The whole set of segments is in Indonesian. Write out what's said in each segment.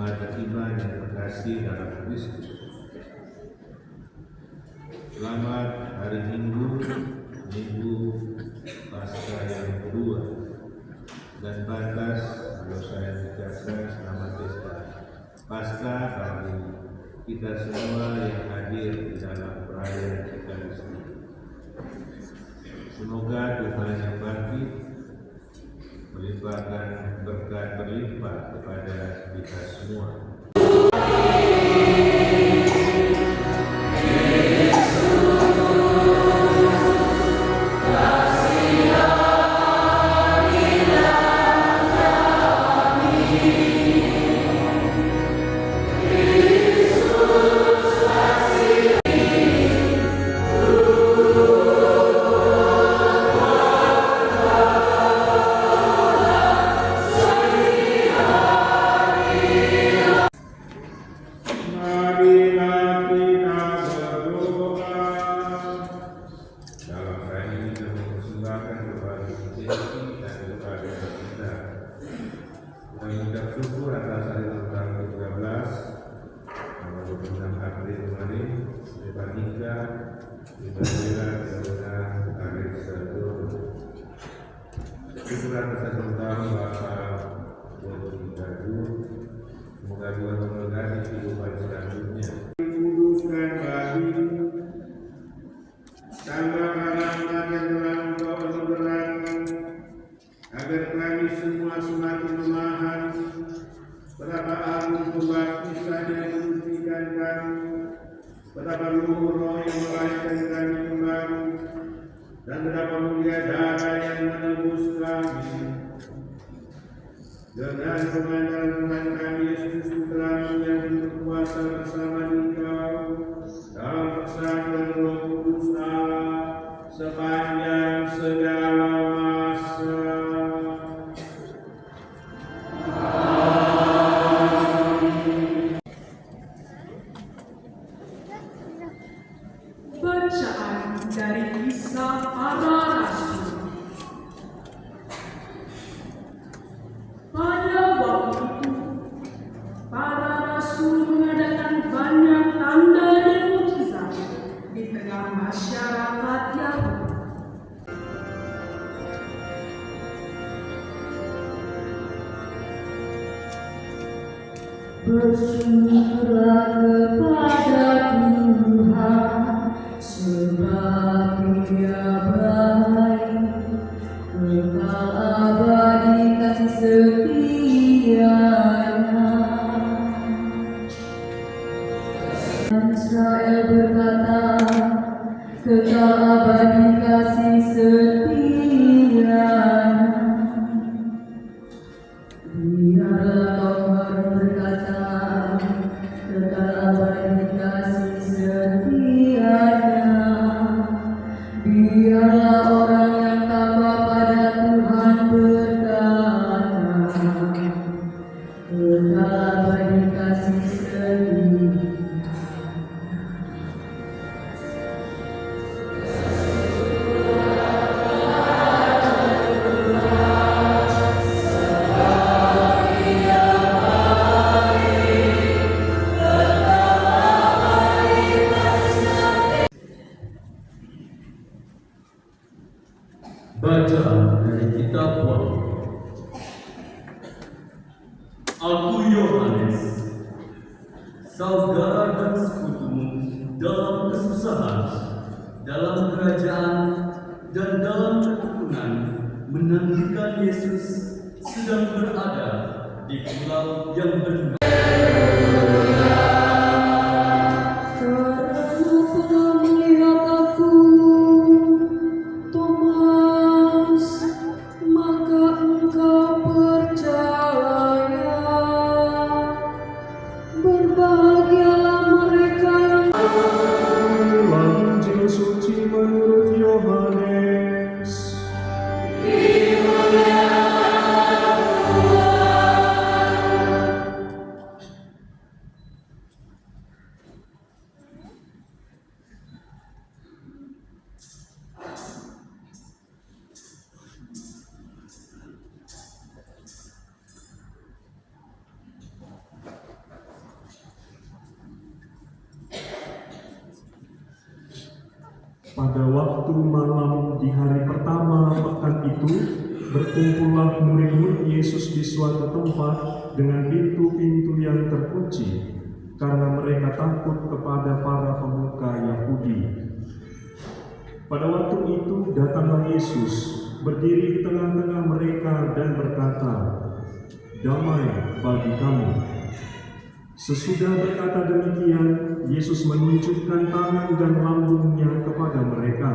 jemaat beriman yang terkasih dalam Kristus. Selamat hari Minggu Pasca yang kedua, dan pantas kalau saya ucapkan selamat Pasca bagi kita semua yang hadir di dalam perayaan Ekaristi. Semoga Tuhan yang bangkit melimpahkan berkat berlimpah kepada kita semua. Mengucap syukur atas hari ulang tahun ke-13 tanggal 26 April kemarin, Stefan Nika, Ibadah Kemudian Arif Sador. Syukur atas ulang tahun Bapak Bodo Gadu. Semoga Tuhan memberkati kehidupan selanjutnya. Kuduskan kami, tambah harapan yang telah Engkau anugerahkan, agar kami semua semakin memahami betapa agung kebaptisan yang mensucikan kami, betapa luhur Roh yang melahirkan kami kembali, dan betapa mulia darah yang menebus kami. Dengan kemenangan Tuhan kami Yesus Putra-Mu yang berkuasa bersama Engkau dalam persatuan Roh Kudus Allah sepanjang segala masa. Bacaan dari Kisah Para Rasul. Pada waktu itu, para rasul mengadakan banyak tanda dan mukjizat di tengah masyarakat Yahudi. Bersyukurlah kepada Tuhan, sebab Dia baik, kekal abadi kasih setia-Nya. Israel berkata, kekal abadi kasih setia-Nya. Biarlah kaum berkata, kekal abadi kasih setia-Nya. Biarlah orang yang takwa pada Tuhan berkata, kekal abadi kasih setia-Nya. Bacaan dari kitab Wahyu. Aku Yohanes, saudara dan sekutumu dalam kesusahan, dalam kerajaan, dan dalam kerukunan, menantikan Yesus sedang berada di pulau yang bernama Injil suci menurut Yohanes. Pada waktu malam di hari pertama pekan itu, berkumpullah murid-murid Yesus di suatu tempat dengan pintu-pintu yang terkunci, karena mereka takut kepada para pemuka Yahudi. Pada waktu itu datanglah Yesus, berdiri di tengah-tengah mereka dan berkata, "Damai bagi kamu." Sesudah berkata demikian, Yesus menunjukkan tangan dan lambungnya kepada mereka.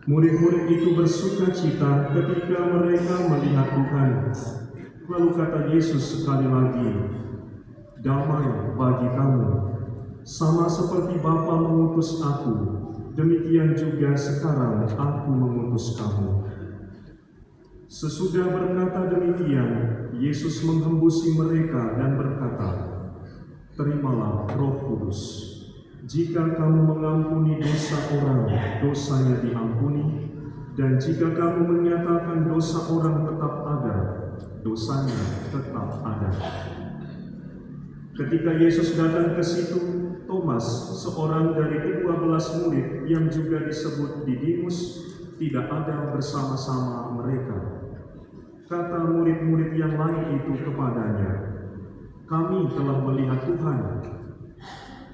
Murid-murid itu bersukacita ketika mereka melihat Tuhan. Lalu kata Yesus sekali lagi, "Damai bagi kamu. Sama seperti Bapa mengutus aku, demikian juga sekarang aku mengutus kamu." Sesudah berkata demikian, Yesus menghembusi mereka dan berkata, "Terimalah Roh Kudus. Jika kamu mengampuni dosa orang, dosanya diampuni, dan jika kamu menyatakan dosa orang tetap ada, dosanya tetap ada." Ketika Yesus datang ke situ, Thomas, seorang dari ke-12 murid yang juga disebut Didimus, tidak ada bersama-sama mereka. Kata murid-murid yang lain itu kepadanya, "Kami telah melihat Tuhan."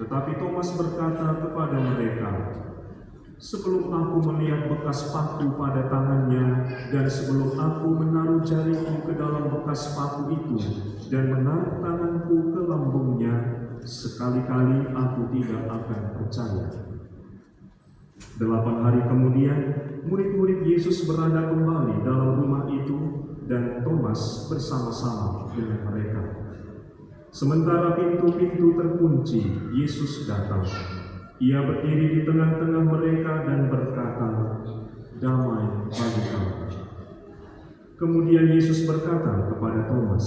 Tetapi Thomas berkata kepada mereka, "Sebelum aku melihat bekas paku pada tangannya, dan sebelum aku menaruh jariku ke dalam bekas paku itu, dan menaruh tanganku ke lambungnya, sekali-kali aku tidak akan percaya." 8 hari kemudian, murid-murid Yesus berada kembali dalam rumah itu, dan Thomas bersama-sama dengan mereka. Sementara pintu-pintu terkunci, Yesus datang. Ia berdiri di tengah-tengah mereka dan berkata, "Damai bagi kamu." Kemudian Yesus berkata kepada Thomas,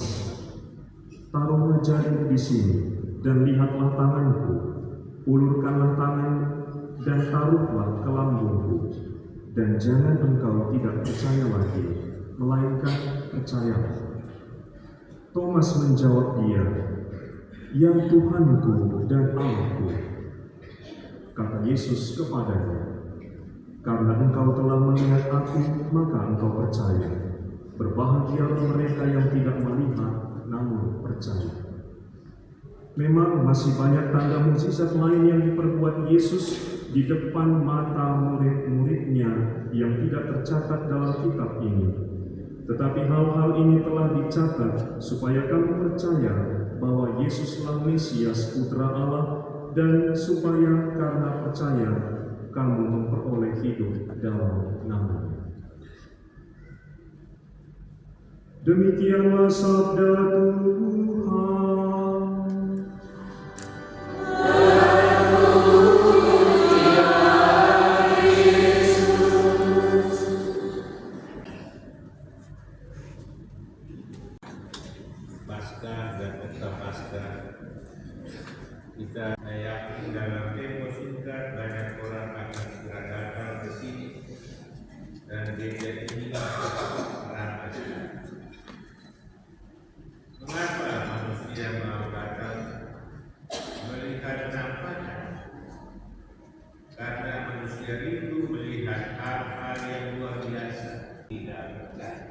"Taruhlah jarimu di sini, dan lihatlah tanganku. Ulurkanlah tangan dan taruhlah ke lambungku. Dan jangan engkau tidak percaya lagi, melainkan percaya." Thomas menjawab dia, "Ya Tuhanku dan Allahku." Kata Yesus kepadanya, "Karena engkau telah melihat aku, maka engkau percaya. Berbahagialah mereka yang tidak melihat, namun percaya." Memang masih banyak tanda mukjizat lain yang diperbuat Yesus di depan mata murid-muridnya yang tidak tercatat dalam kitab ini. Tetapi hal-hal ini telah dicatat supaya kamu percaya bahwa Yesuslah Mesias, Putra Allah, dan supaya karena percaya kamu memperoleh hidup dalam nama-Nya. Demikianlah sabda Tuhan. Paskah dan Pesta Paskah, kita yakin dalam tempo singkat banyak orang akan segera datang ke sini, dan gereja inilah perang. Mengapa manusia mau datang melihat nampaknya? Karena manusia rindu melihat hal-hal yang luar biasa. Tidak percaya.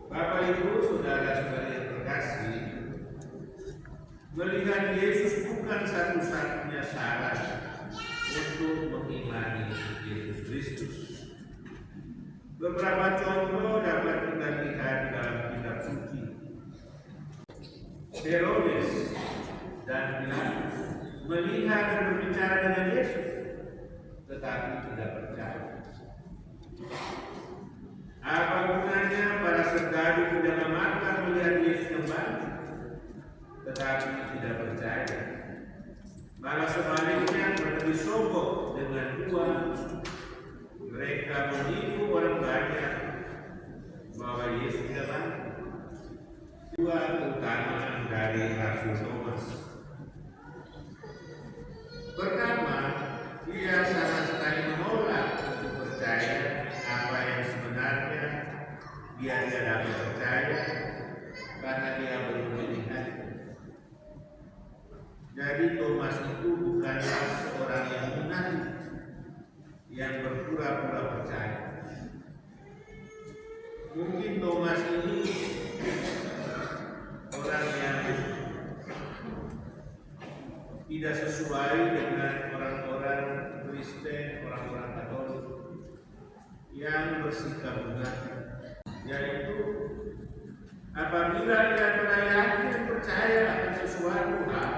Bapak Ibu, saudara-saudara yang terkasih, melihat Yesus bukan satu-satunya syarat untuk mengimani Yesus Kristus. Beberapa contoh dapat kita lihat dalam kitab suci. Herodes dan Pilatus melihat dan berbicara dengan Yesus, tetapi tidak percaya. Apa gunanya para serdadu tidak memakan melihat Yesus kembali, tetapi tidak percaya? Malah sebaliknya mereka sombong dengan uang. Mereka menipu orang banyak bahwa Yesus adalah dua keutamaan dari Rasul Thomas. Pertama, dia sama sekali menolak untuk percaya apa yang sebenarnya dia tidak dapat percaya karena dia belum melihat. Jadi Thomas itu bukanlah seorang yang munafik yang berpura-pura percaya. Mungkin Thomas ini orang yang tidak sesuai dengan orang-orang Kristen, orang-orang Katolik yang bersikap munafik, yaitu apabila dia telah yakin percaya akan sesuatu hal,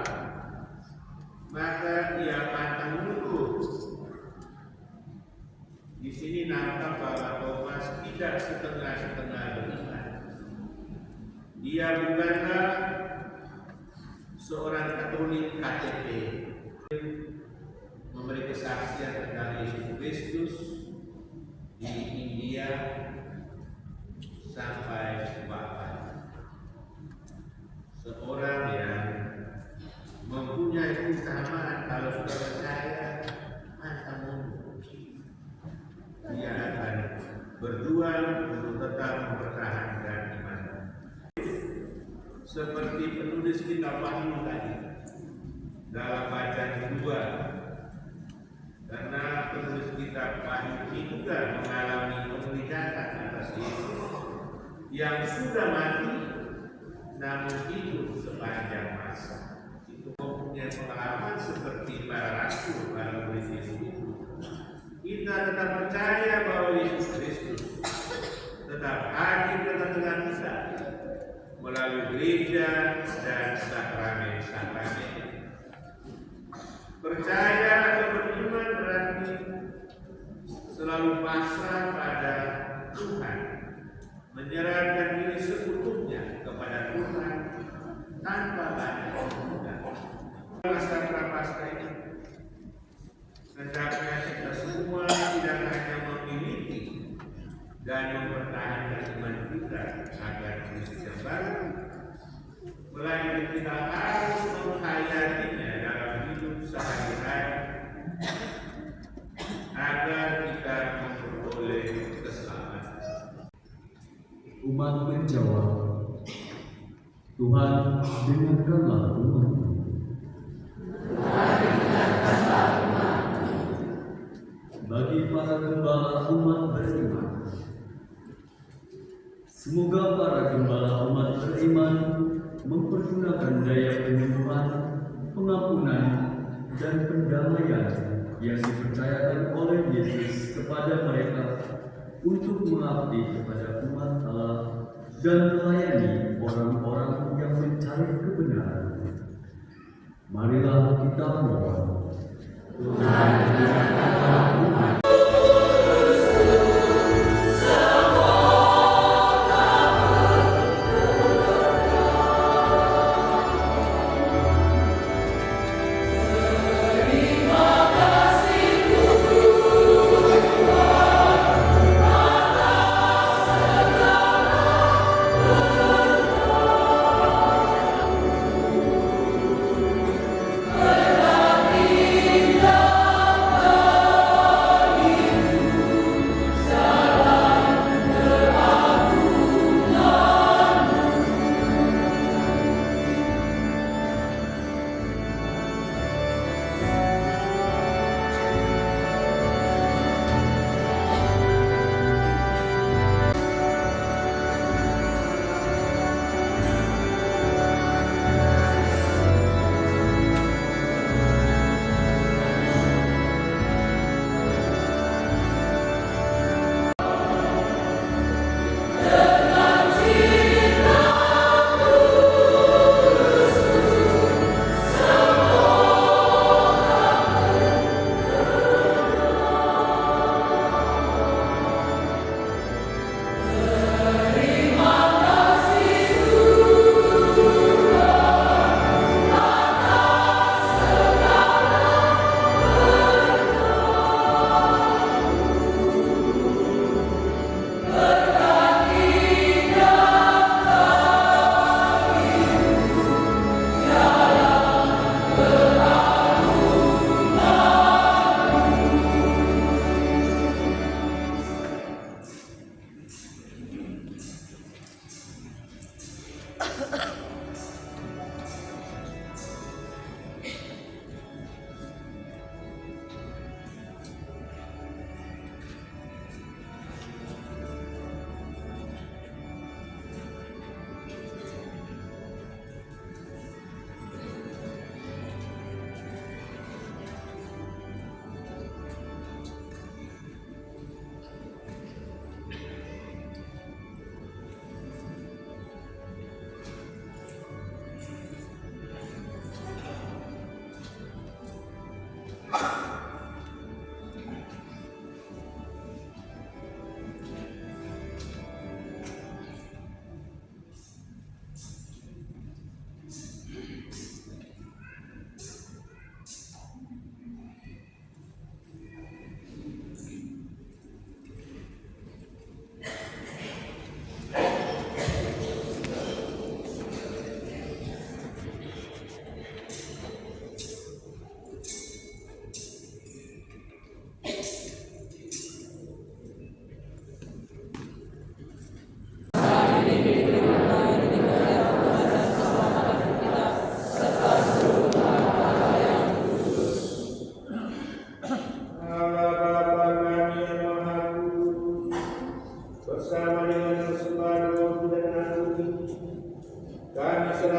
maka ia pantang mundur. Di sini nampak bahwa Thomas tidak setengah-setengah beriman. Dia bukanlah seorang Katolik KTP memberi kesaksian tentang Yesus Kristus di India sampai wafat. Seorang yang mempunyai kesamaan kalau sudah percaya pantang mundur. Dia akan berjuang untuk tetap mempertahankan iman. Seperti penulis kitab Wahyu tadi dalam bacaan kedua, karena penulis kitab Wahyu ini juga mengalami penglihatan atas Yesus yang sudah mati namun hidup sepanjang masa. Itu mempunyai pengalaman seperti para rasul, para murid Yesus itu. Kita tetap percaya bahwa Yesus Kristus tetap hadir di tengah-tengah kita melalui gereja dan sakramen-sakramen. Percaya atau beriman berarti selalu pasrah pada Tuhan, menyerahkan diri seutuhnya kepada Tuhan tanpa banyak kemudahan. Masa prapaskah ini hendaknya kita semua tidak hanya memiliki dan mempertahankan iman kita agar Kristus yang baru, melainkan kita harus menghayatinya dalam hidup sehari-hari agar kita memperoleh keselamatan. Umat menjawab, Tuhan, dengarkanlah umat-Mu. Bagi para gembala umat beriman, semoga para gembala umat beriman mempergunakan daya penyembuhan, pengampunan, dan pendamaian yang dipercayakan oleh Yesus kepada mereka untuk mengabdi kepada umat Allah dan melayani orang-orang yang mencari kebenaran. Marilah kita mohon. Tuhan, dengarkanlah umat.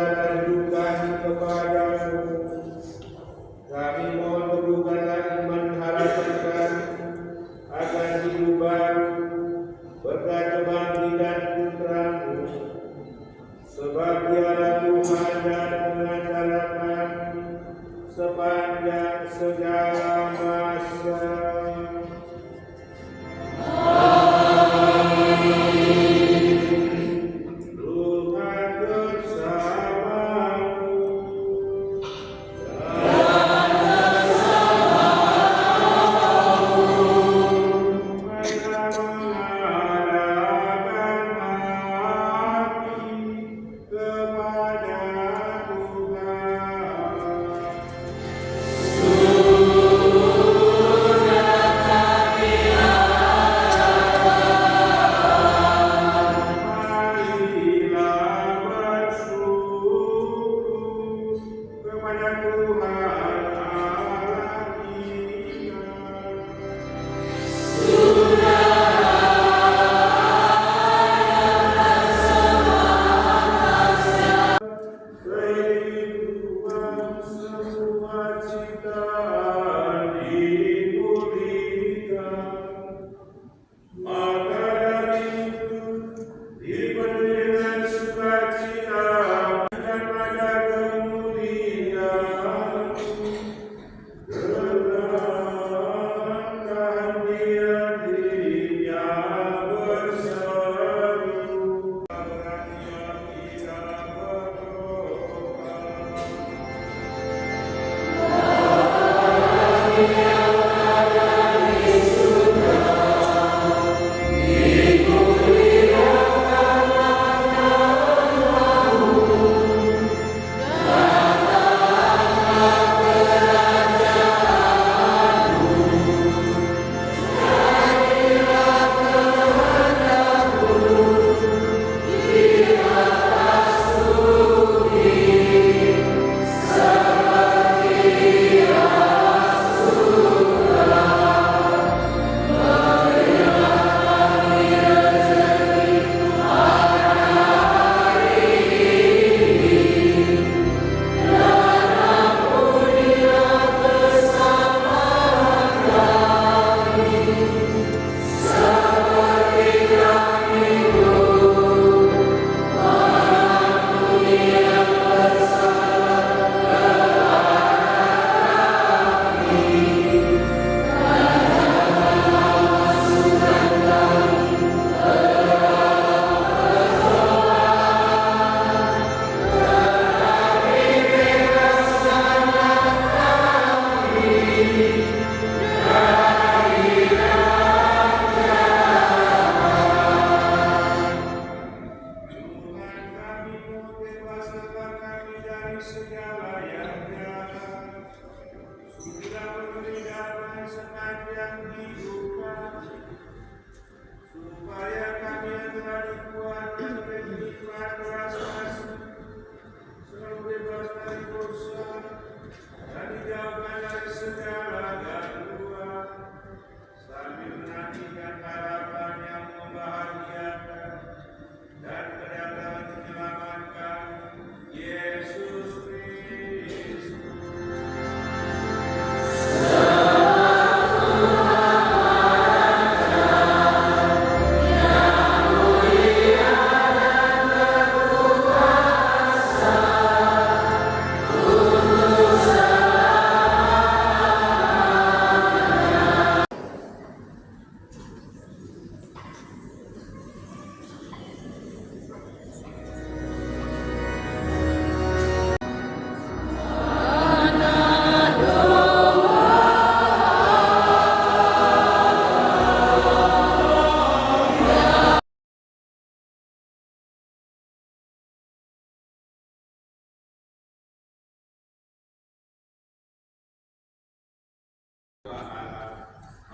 dan dukan kepadamu. Kami mohon teguhkanlah iman harapan kami akan hidup baru berkat kebangkitan Putra-Mu. Sebab Dialah Tuhan dan pengantara kami sepanjang segala masa.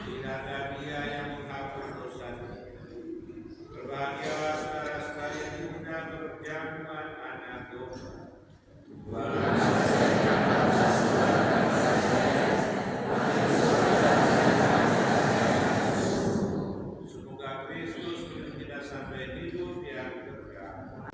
Tidak ada Dia yang menghapus dosa. Berbahagialah saudara-saudara yang diundang ke perjamuan anak domba. Semoga Kristus menuntun kita sampai hidup yang kekal.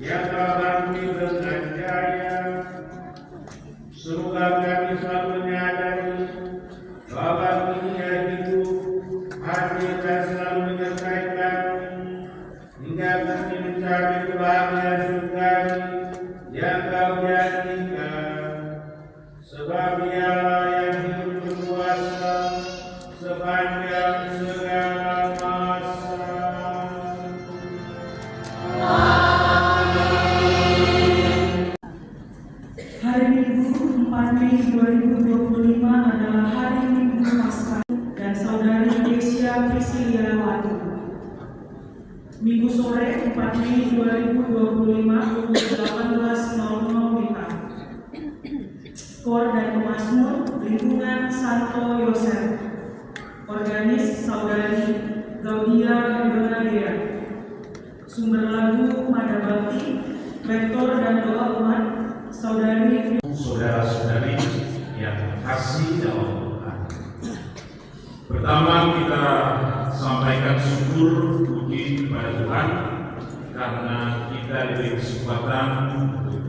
yang telah kami dengan jaya. Semoga kami selalu menyadari bahwa dunia hidup, hadir dan selalu menyertai kami hingga kami mencapai kebahagiaan surgawi yang Kau janjikan. Sebab Dialah yang hidup berkuasa sepanjang segala masa. Hari Minggu 4 Mei 2025 adalah hari Minggu Paskah dan saudari Kesia Priscilia Wati. Minggu sore 4 Mei 2025 pukul 18.00 WIB. Kor dan Pemazmur Lingkungan Santo Yosef. Organis saudari Gaudia Grenadea. Sumber lagu Mada Bakti, rektor dan doa umat saudari. Saudara-saudari yang kasih dalam Tuhan, pertama kita sampaikan syukur puji kepada Tuhan karena kita diberi kesempatan untuk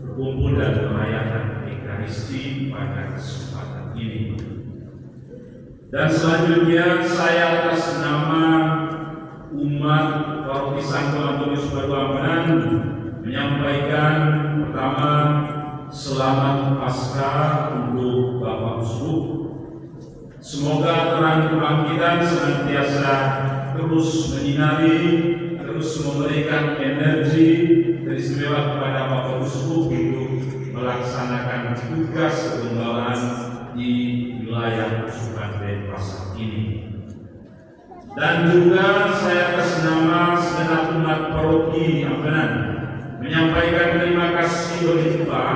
berkumpul dan merayakan Ekaristi pada kesempatan ini. Dan selanjutnya saya atas nama umat Paroki Santo Antonius Paduambanan menyampaikan pertama selamat Paskah untuk Bapak Uskup. Semoga terang kebangkitan senantiasa terus menyinari, terus memberikan energi teristimewa kepada Bapak Uskup untuk melaksanakan tugas kegembala di wilayah Uskupan Denpasar ini. Dan juga saya atas nama segenap umat Paroki Ambenan menyampaikan terima kasih berlimpah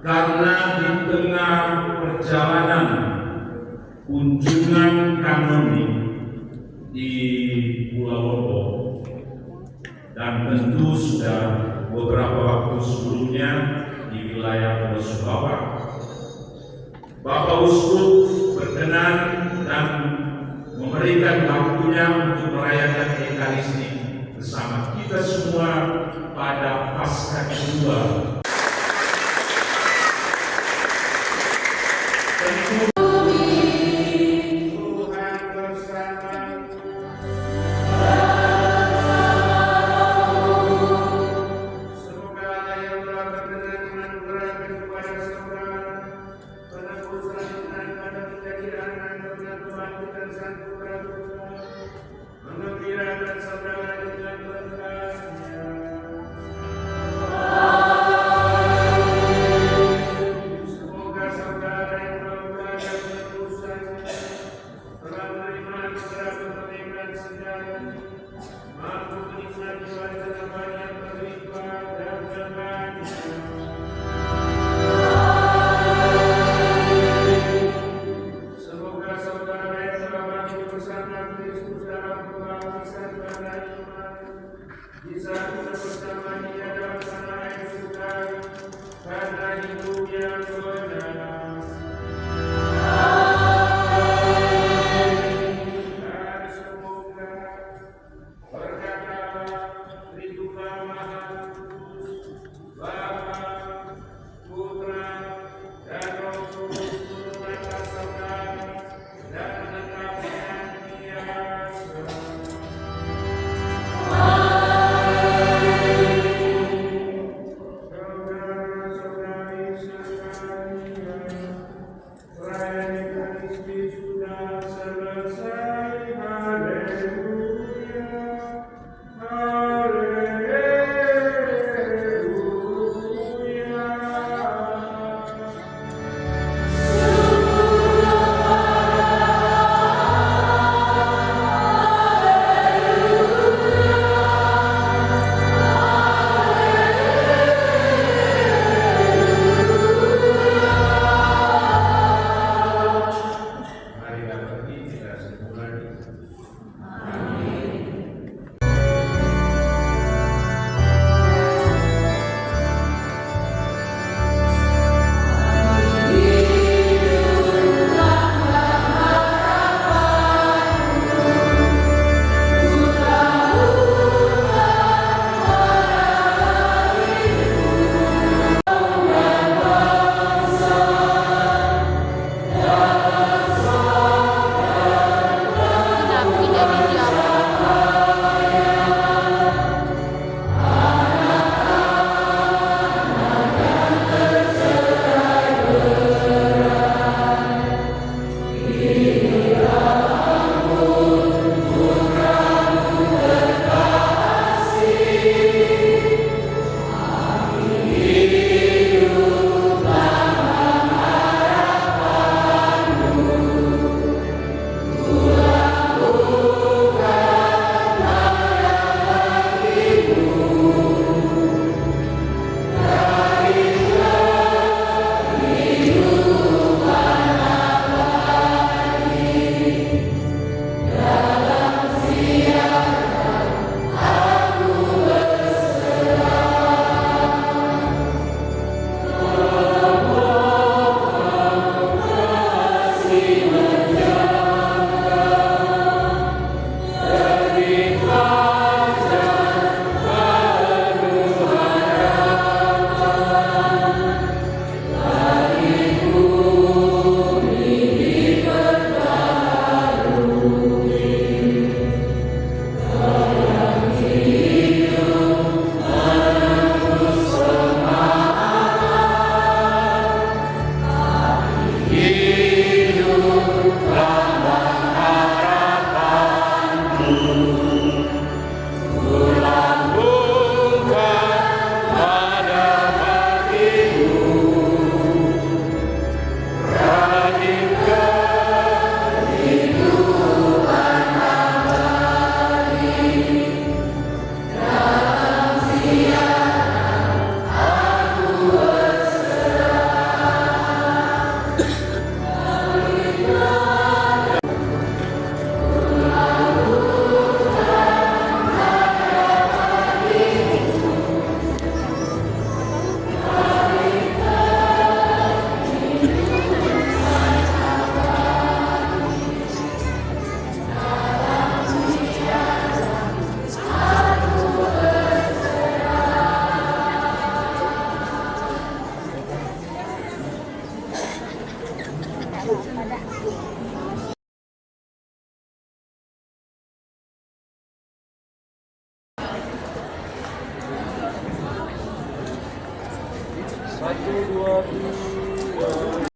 karena di tengah perjalanan kunjungan kanonik di Pulau Lombok dan tentu sudah beberapa waktu sebelumnya di wilayah Pulau Sumbawa, Bapak Uskup berkenan dan memberikan waktunya untuk merayakan Ekaristi bersama kita semua pada Paskah kedua. Tuhan bersama. Semoga Allah yang telah berkenan menganugerahkan kepada saudara penebusan dan pada menjadi anak dengan kebangkitan Sang Putra Tuhan, mengembirakan saudara dengan berkahnya. Semoga saudara yang telah belajar penebusannya telah menerima anugerah kemerdekaan sejarah, mampu menikmati wajah banyak berlimpah dan berkahnya. Semoga saudara yang telah bangkit bersama Kristus dalam kebaptisan pada iman bisa kita bersama Dia dalam tanah air surgawi karena hidup yang benar. Dan semoga berkat Allah Tritunggal Maha Kudus, Bapa, Putra, dan Roh Kudus turun atas saudara dan menetap senantiasa. Saudara-saudari 1, 2, 3.